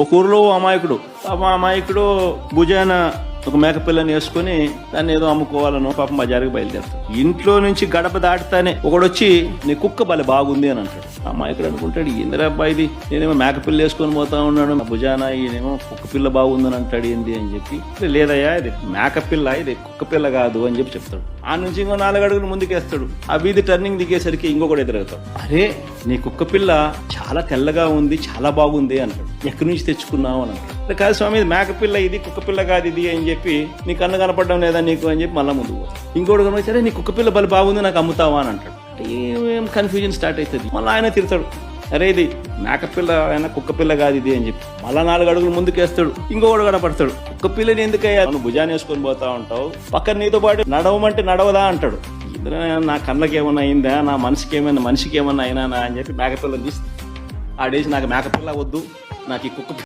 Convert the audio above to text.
ఒక ఊరిలో అమాయకుడు భుజాన ఒక మేకపిల్లని వేసుకుని దాన్ని ఏదో అమ్ముకోవాలనో పాపం బజారుకి బయలుదేరుతాడు. ఇంట్లో నుంచి గడప దాటుతానే ఒకడొచ్చి నీ కుక్క బలి బాగుంది అని అంటాడు. అమాయకుడు అనుకుంటాడు, ఏందిరా అబ్బాయి ఇది, నేనేమో మేకపిల్ల వేసుకొని పోతా ఉన్నాడు, భుజాన ఈయనేమో కుక్క పిల్ల బాగుందని అంటాడు ఏంది అని చెప్పి, లేదయ్యా ఇది మేకపిల్ల, ఇది కుక్క పిల్ల కాదు అని చెప్పి చెప్తాడు. ఆ నుంచి ఇంకో 4 అడుగులు ముందుకేస్తాడు. ఆ వీధి టర్నింగ్ దిగేసరికి ఇంకొకటి ఎదురవుతాడు. అరే నీ కుక్క పిల్ల చాలా తెల్లగా ఉంది, చాలా బాగుంది అంటాడు. ఎక్కడి నుంచి తెచ్చుకున్నావు అని అంటాడు. కాదు స్వామి, ఇది మేకపిల్ల, ఇది కుక్క పిల్ల కాదు ఇది అని చెప్పి, నీ కన్ను కనపడడం లేదా నీకు అని చెప్పి మళ్ళీ ముందుకు పోతాడు. ఇంకోటి కనిపించారే నీ కుక్క పిల్ల బలి బాగుంది, నాకు అమ్ముతావా అని అంటాడు. ఏం కన్ఫ్యూజన్ స్టార్ట్ అవుతుంది. మళ్ళీ ఆయన తిడతాడు, అరే ఇది మేకపిల్ల అయినా కుక్క పిల్ల కాదు ఇది అని చెప్పి మళ్ళా 4 అడుగులు ముందుకేస్తాడు. ఇంకొకడు కనపడతాడు, కుక్క పిల్లని ఎందుకయ్యా నువ్వు భుజాన్ని వేసుకొని పోతా ఉంటావు, పక్కన నీతో పాటు నడవమంటే నడవదా అంటాడు. నా కళ్ళకి ఏమన్నా అయిందా, నా మనిషికి ఏమన్నా అయినా అని చెప్పి మేకపిల్లని తీసి ఆడేసి, నాకు మేకపిల్ల వద్దు, నాకు ఈ కుక్క